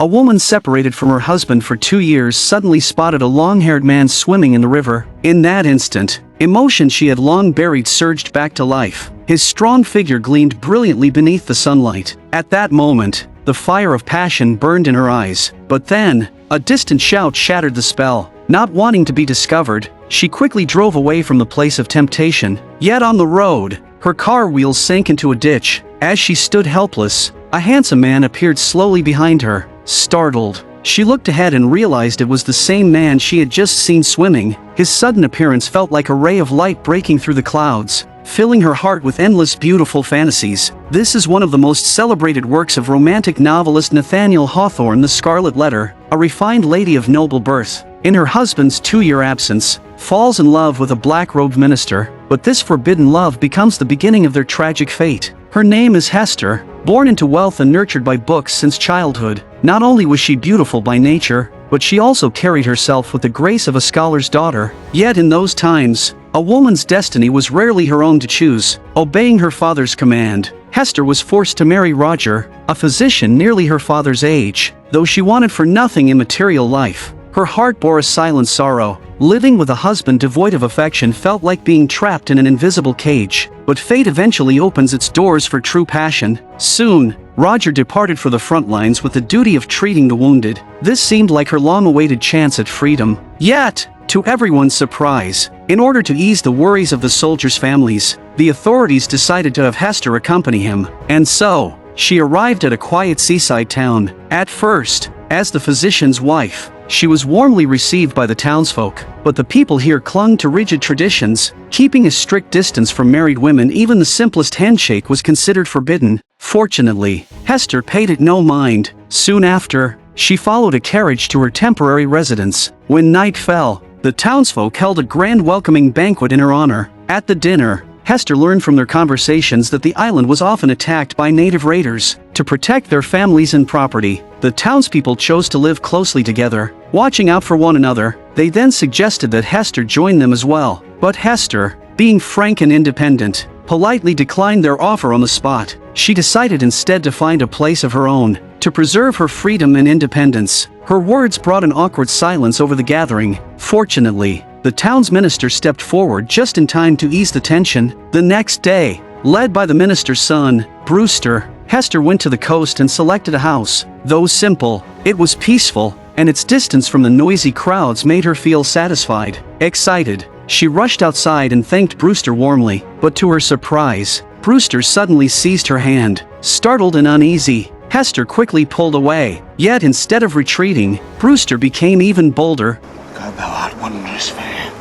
A woman separated from her husband for 2 years suddenly spotted a long-haired man swimming in the river. In that instant, emotion she had long buried surged back to life. His strong figure gleamed brilliantly beneath the sunlight. At that moment, the fire of passion burned in her eyes. But then, a distant shout shattered the spell. Not wanting to be discovered, she quickly drove away from the place of temptation. Yet on the road, her car wheels sank into a ditch. As she stood helpless, a handsome man appeared slowly behind her. Startled, she looked ahead and realized it was the same man she had just seen swimming. His sudden appearance felt like a ray of light breaking through the clouds, filling her heart with endless beautiful fantasies. This is one of the most celebrated works of romantic novelist Nathaniel Hawthorne, The Scarlet Letter. A refined lady of noble birth, in her husband's 2-year absence, falls in love with a black-robed minister, but this forbidden love becomes the beginning of their tragic fate. Her name is Hester. Born into wealth and nurtured by books since childhood, not only was she beautiful by nature, but she also carried herself with the grace of a scholar's daughter. Yet in those times, a woman's destiny was rarely her own to choose. Obeying her father's command, Hester was forced to marry Roger, a physician nearly her father's age. Though she wanted for nothing in material life, her heart bore a silent sorrow. Living with a husband devoid of affection felt like being trapped in an invisible cage. But fate eventually opens its doors for true passion. Soon, Roger departed for the front lines with the duty of treating the wounded. This seemed like her long-awaited chance at freedom. Yet, to everyone's surprise, in order to ease the worries of the soldiers' families, the authorities decided to have Hester accompany him. And so, she arrived at a quiet seaside town. At first, as the physician's wife, she was warmly received by the townsfolk, but the people here clung to rigid traditions, keeping a strict distance from married women. Even the simplest handshake was considered forbidden. Fortunately, Hester paid it no mind. Soon after, she followed a carriage to her temporary residence. When night fell, the townsfolk held a grand welcoming banquet in her honor. At the dinner, Hester learned from their conversations that the island was often attacked by native raiders. To protect their families and property, the townspeople chose to live closely together, watching out for one another. They then suggested that Hester join them as well. But Hester, being frank and independent, politely declined their offer on the spot. She decided instead to find a place of her own, to preserve her freedom and independence. Her words brought an awkward silence over the gathering. Fortunately, the town's minister stepped forward just in time to ease the tension. The next day, led by the minister's son, Brewster, Hester went to the coast and selected a house. Though simple, it was peaceful, and its distance from the noisy crowds made her feel satisfied. Excited, she rushed outside and thanked Brewster warmly. But to her surprise, Brewster suddenly seized her hand. Startled and uneasy, Hester quickly pulled away. Yet instead of retreating, Brewster became even bolder. God, thou art wondrous fair.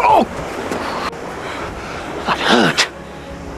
Oh! That hurt.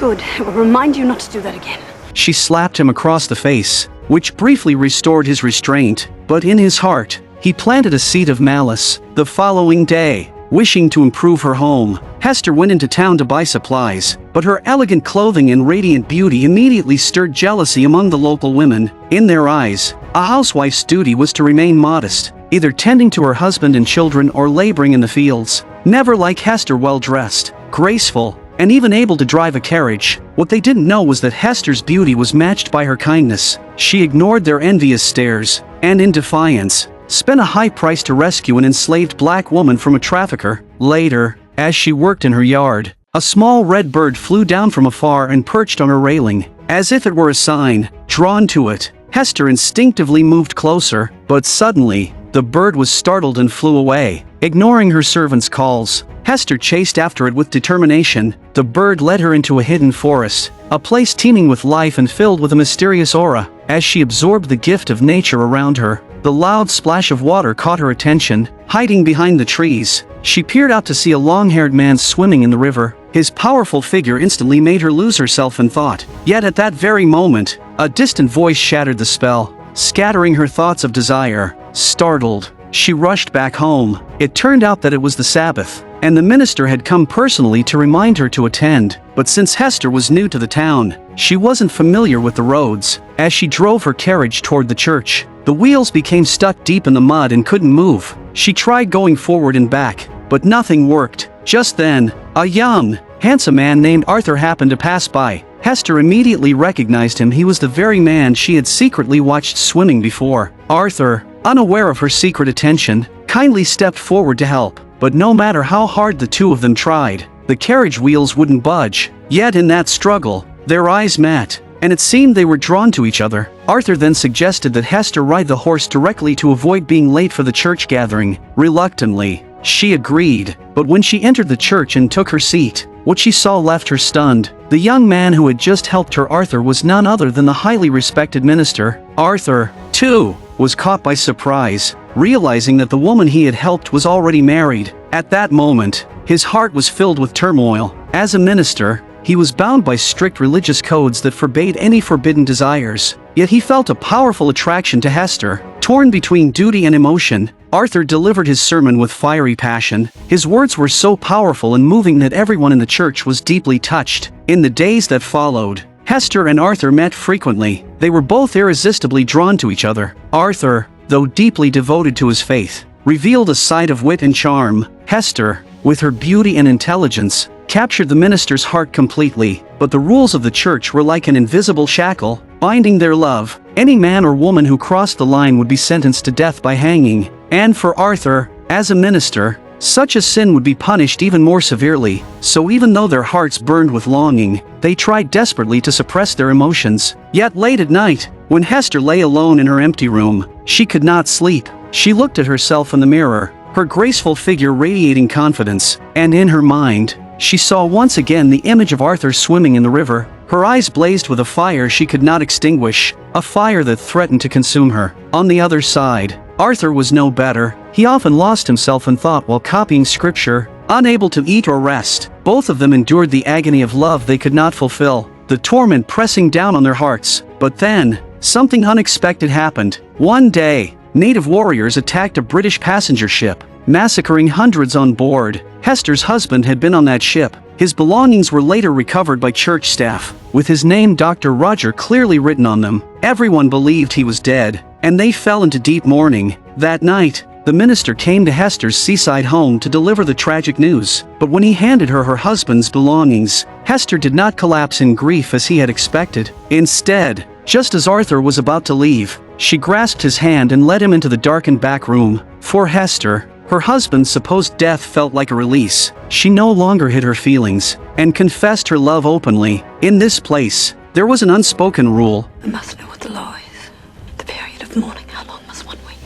Good. I will remind you not to do that again. She slapped him across the face, which briefly restored his restraint, but in his heart, he planted a seed of malice. The following day, wishing to improve her home, Hester went into town to buy supplies, but her elegant clothing and radiant beauty immediately stirred jealousy among the local women. In their eyes, a housewife's duty was to remain modest, either tending to her husband and children or laboring in the fields. Never like Hester well-dressed, graceful, and even able to drive a carriage. What they didn't know was that Hester's beauty was matched by her kindness. She ignored their envious stares, and in defiance, spent a high price to rescue an enslaved black woman from a trafficker. Later, as she worked in her yard, a small red bird flew down from afar and perched on her railing. As if it were a sign, drawn to it, Hester instinctively moved closer, but suddenly, the bird was startled and flew away. Ignoring her servant's calls, Hester chased after it with determination. The bird led her into a hidden forest, a place teeming with life and filled with a mysterious aura. As she absorbed the gift of nature around her, the loud splash of water caught her attention. Hiding behind the trees, she peered out to see a long-haired man swimming in the river. His powerful figure instantly made her lose herself in thought. Yet at that very moment, a distant voice shattered the spell, scattering her thoughts of desire. Startled, she rushed back home. It turned out that it was the Sabbath, and the minister had come personally to remind her to attend. But since Hester was new to the town, she wasn't familiar with the roads. As she drove her carriage toward the church, the wheels became stuck deep in the mud and couldn't move. She tried going forward and back, but nothing worked. Just then, a young, handsome man named Arthur happened to pass by. Hester immediately recognized him. He was the very man she had secretly watched swimming before. Arthur, unaware of her secret attention, kindly stepped forward to help. But no matter how hard the two of them tried, the carriage wheels wouldn't budge. Yet in that struggle, their eyes met, and it seemed they were drawn to each other. Arthur then suggested that Hester ride the horse directly to avoid being late for the church gathering. Reluctantly, she agreed, but when she entered the church and took her seat, what she saw left her stunned. The young man who had just helped her, Arthur, was none other than the highly respected minister. Arthur, too, was caught by surprise, realizing that the woman he had helped was already married. At that moment, his heart was filled with turmoil. As a minister, he was bound by strict religious codes that forbade any forbidden desires. Yet he felt a powerful attraction to Hester. Torn between duty and emotion, Arthur delivered his sermon with fiery passion. His words were so powerful and moving that everyone in the church was deeply touched. In the days that followed, Hester and Arthur met frequently. They were both irresistibly drawn to each other. Arthur, though deeply devoted to his faith, revealed a side of wit and charm. Hester, with her beauty and intelligence, captured the minister's heart completely. But the rules of the church were like an invisible shackle, binding their love. Any man or woman who crossed the line would be sentenced to death by hanging. And for Arthur, as a minister, such a sin would be punished even more severely. So even though their hearts burned with longing, they tried desperately to suppress their emotions. Yet late at night, when Hester lay alone in her empty room, she could not sleep. She looked at herself in the mirror, her graceful figure radiating confidence, and in her mind, she saw once again the image of Arthur swimming in the river. Her eyes blazed with a fire she could not extinguish, a fire that threatened to consume her. On the other side, Arthur was no better. He often lost himself in thought while copying scripture, unable to eat or rest. Both of them endured the agony of love they could not fulfill, the torment pressing down on their hearts. But then, something unexpected happened. One day, native warriors attacked a British passenger ship, massacring hundreds on board. Hester's husband had been on that ship. His belongings were later recovered by church staff, with his name Dr. Roger clearly written on them. Everyone believed he was dead, and they fell into deep mourning. That night, the minister came to Hester's seaside home to deliver the tragic news. But when he handed her her husband's belongings, Hester did not collapse in grief as he had expected. Instead, just as Arthur was about to leave, she grasped his hand and led him into the darkened back room. For Hester, her husband's supposed death felt like a release. She no longer hid her feelings, and confessed her love openly. In this place, there was an unspoken rule. I must know what the law is. The period of mourning, how long must one wait?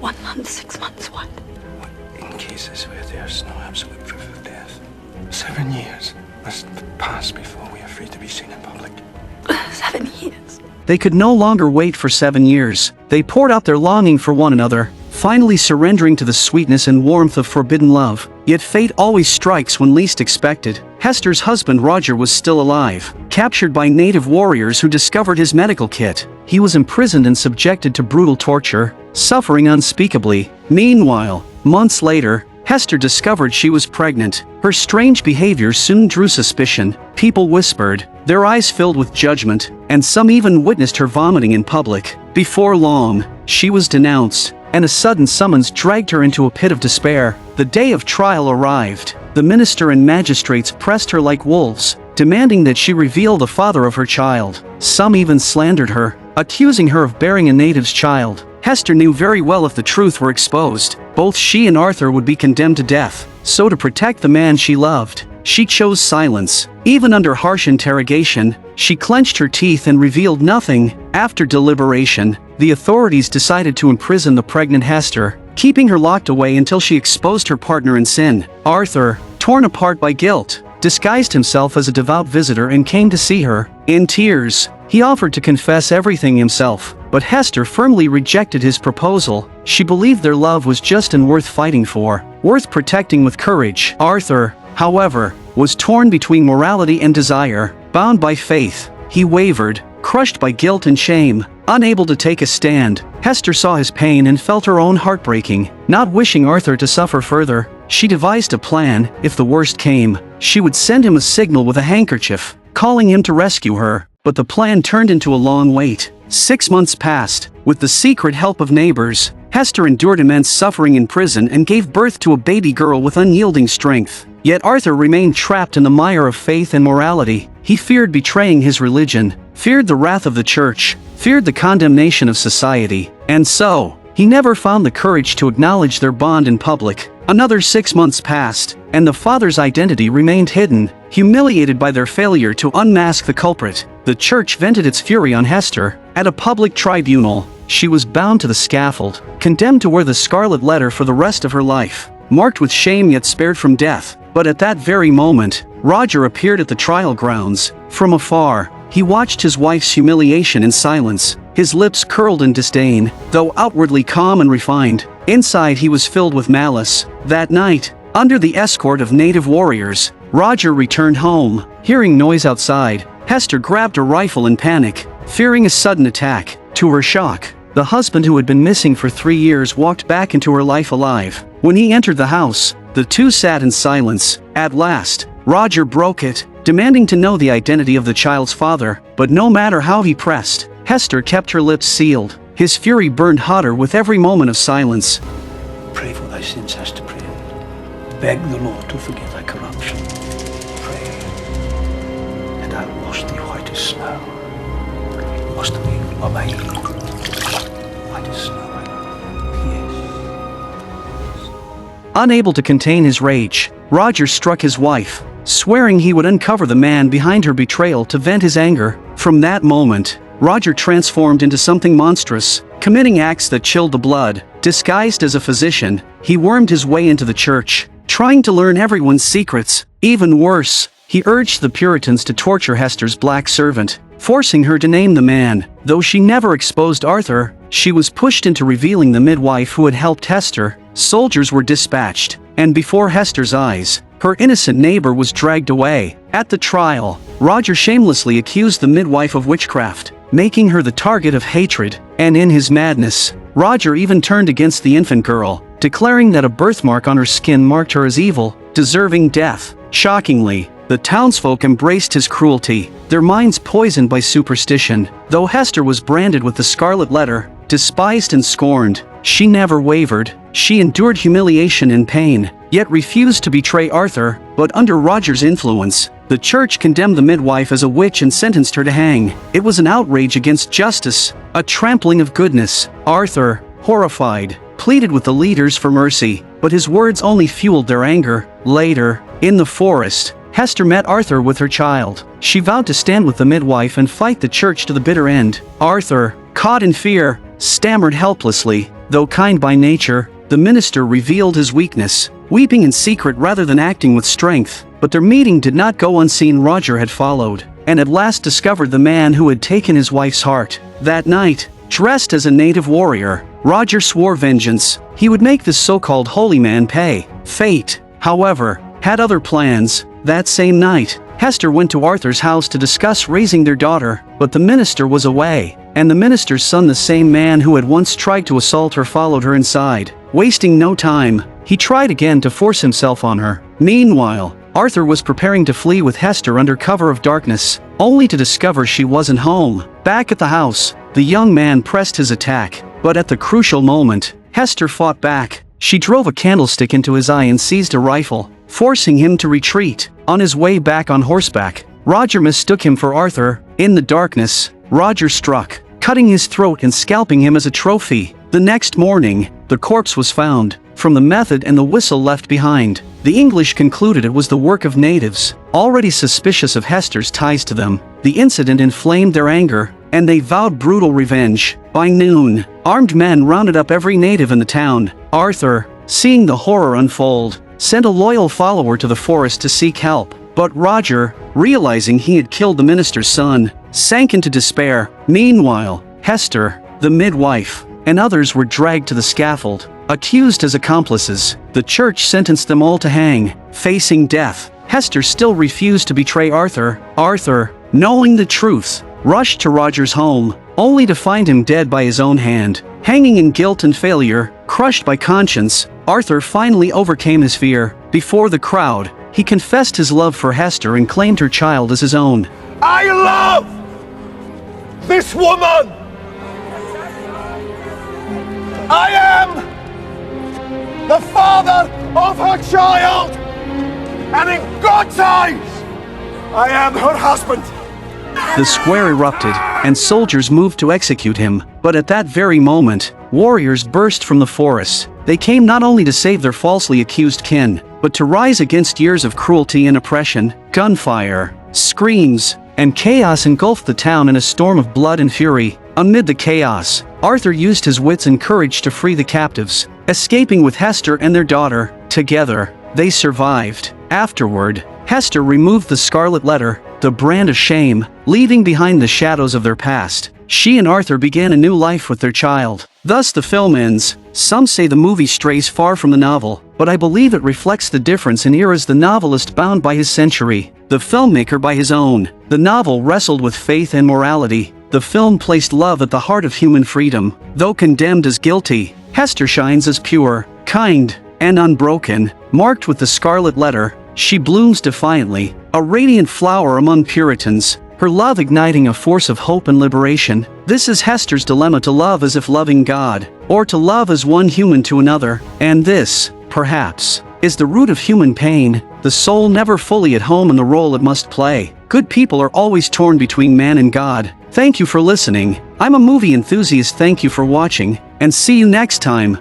1 month, 6 months, what? In cases where there's no absolute proof of death, 7 years must pass before we are free to be seen in public. 7 years? They could no longer wait for 7 years. They poured out their longing for one another, finally surrendering to the sweetness and warmth of forbidden love. Yet fate always strikes when least expected. Hester's husband Roger was still alive, captured by native warriors who discovered his medical kit. He was imprisoned and subjected to brutal torture, suffering unspeakably. Meanwhile, months later, Hester discovered she was pregnant. Her strange behavior soon drew suspicion. People whispered, their eyes filled with judgment, and some even witnessed her vomiting in public. Before long, she was denounced, and a sudden summons dragged her into a pit of despair. The day of trial arrived. The minister and magistrates pressed her like wolves, demanding that she reveal the father of her child. Some even slandered her, accusing her of bearing a native's child. Hester knew very well if the truth were exposed, both she and Arthur would be condemned to death. So to protect the man she loved, she chose silence. Even under harsh interrogation, she clenched her teeth and revealed nothing. After deliberation, the authorities decided to imprison the pregnant Hester, keeping her locked away until she exposed her partner in sin. Arthur, torn apart by guilt, disguised himself as a devout visitor and came to see her. In tears, he offered to confess everything himself, but Hester firmly rejected his proposal. She believed their love was just and worth fighting for, worth protecting with courage. Arthur, however, was torn between morality and desire. Bound by faith, he wavered, crushed by guilt and shame. Unable to take a stand, Hester saw his pain and felt her own heart breaking. Not wishing Arthur to suffer further, she devised a plan. If the worst came, she would send him a signal with a handkerchief, calling him to rescue her. But the plan turned into a long wait. 6 months passed. With the secret help of neighbors, Hester endured immense suffering in prison and gave birth to a baby girl with unyielding strength. Yet Arthur remained trapped in the mire of faith and morality. He feared betraying his religion, feared the wrath of the church, feared the condemnation of society, and so, he never found the courage to acknowledge their bond in public. Another 6 months passed, and the father's identity remained hidden. Humiliated by their failure to unmask the culprit, the church vented its fury on Hester. At a public tribunal, she was bound to the scaffold, condemned to wear the scarlet letter for the rest of her life, marked with shame yet spared from death. But at that very moment, Roger appeared at the trial grounds. From afar, he watched his wife's humiliation in silence, his lips curled in disdain, though outwardly calm and refined. Inside he was filled with malice. That night, under the escort of native warriors, Roger returned home. Hearing noise outside, Hester grabbed a rifle in panic, fearing a sudden attack. To her shock, the husband who had been missing for 3 years walked back into her life alive. When he entered the house, the two sat in silence. At last, Roger broke it, demanding to know the identity of the child's father. But no matter how he pressed, Hester kept her lips sealed. His fury burned hotter with every moment of silence. Pray for thy sins, Hester Prynne. Beg the Lord to forgive thy corruption. Pray, and I will wash thee white as snow. Wash thee of thy white as snow. Yes. Unable to contain his rage, Roger struck his wife, swearing he would uncover the man behind her betrayal to vent his anger. From that moment, Roger transformed into something monstrous, committing acts that chilled the blood. Disguised as a physician, he wormed his way into the church, trying to learn everyone's secrets. Even worse, he urged the Puritans to torture Hester's black servant, forcing her to name the man. Though she never exposed Arthur, she was pushed into revealing the midwife who had helped Hester. Soldiers were dispatched, and before Hester's eyes, her innocent neighbor was dragged away. At the trial, Roger shamelessly accused the midwife of witchcraft, making her the target of hatred. And in his madness, Roger even turned against the infant girl, declaring that a birthmark on her skin marked her as evil, deserving death. Shockingly, the townsfolk embraced his cruelty, their minds poisoned by superstition. Though Hester was branded with the scarlet letter, despised and scorned, she never wavered. She endured humiliation and pain, yet refused to betray Arthur. But under Roger's influence, the church condemned the midwife as a witch and sentenced her to hang. It was an outrage against justice, a trampling of goodness. Arthur, horrified, pleaded with the leaders for mercy, but his words only fueled their anger. Later, in the forest, Hester met Arthur with her child. She vowed to stand with the midwife and fight the church to the bitter end. Arthur, caught in fear, stammered helplessly. Though kind by nature, the minister revealed his weakness, weeping in secret rather than acting with strength. But their meeting did not go unseen. Roger had followed, and at last discovered the man who had taken his wife's heart. That night, dressed as a native warrior, Roger swore vengeance. He would make this so-called holy man pay. Fate, however, had other plans. That same night, Hester went to Arthur's house to discuss raising their daughter, but the minister was away, and the minister's son, the same man who had once tried to assault her, followed her inside. Wasting no time, he tried again to force himself on her. Meanwhile, Arthur was preparing to flee with Hester under cover of darkness, only to discover she wasn't home. Back at the house, the young man pressed his attack, but at the crucial moment, Hester fought back. She drove a candlestick into his eye and seized a rifle, forcing him to retreat. On his way back on horseback, Roger mistook him for Arthur. In the darkness, Roger struck, cutting his throat and scalping him as a trophy. The next morning, the corpse was found. From the method and the whistle left behind, the English concluded it was the work of natives, already suspicious of Hester's ties to them. The incident inflamed their anger, and they vowed brutal revenge. By noon, armed men rounded up every native in the town. Arthur, seeing the horror unfold, sent a loyal follower to the forest to seek help. But Roger, realizing he had killed the minister's son, sank into despair. Meanwhile, Hester, the midwife, and others were dragged to the scaffold, accused as accomplices. The church sentenced them all to hang. Facing death, Hester still refused to betray Arthur. Arthur, knowing the truth, rushed to Roger's home, only to find him dead by his own hand. Hanging in guilt and failure, crushed by conscience, Arthur finally overcame his fear. Before the crowd, he confessed his love for Hester and claimed her child as his own. I love this woman! I am the father of her child! And in God's eyes, I am her husband. The square erupted, and soldiers moved to execute him. But at that very moment, warriors burst from the forest. They came not only to save their falsely accused kin, but to rise against years of cruelty and oppression. Gunfire, screams, and chaos engulfed the town in a storm of blood and fury. Amid the chaos, Arthur used his wits and courage to free the captives, escaping with Hester and their daughter. Together, they survived. Afterward, Hester removed the Scarlet Letter, the brand of shame, leaving behind the shadows of their past. She and Arthur began a new life with their child. Thus the film ends. Some say the movie strays far from the novel, but I believe it reflects the difference in eras. The novelist bound by his century, the filmmaker by his own. The novel wrestled with faith and morality. The film placed love at the heart of human freedom. Though condemned as guilty, Hester shines as pure, kind, and unbroken. Marked with the Scarlet Letter, she blooms defiantly, a radiant flower among Puritans, her love igniting a force of hope and liberation. This is Hester's dilemma: to love as if loving God, or to love as one human to another. And this, perhaps, is the root of human pain, the soul never fully at home in the role it must play. Good people are always torn between man and God. Thank you for listening. I'm a movie enthusiast. Thank you for watching, and see you next time.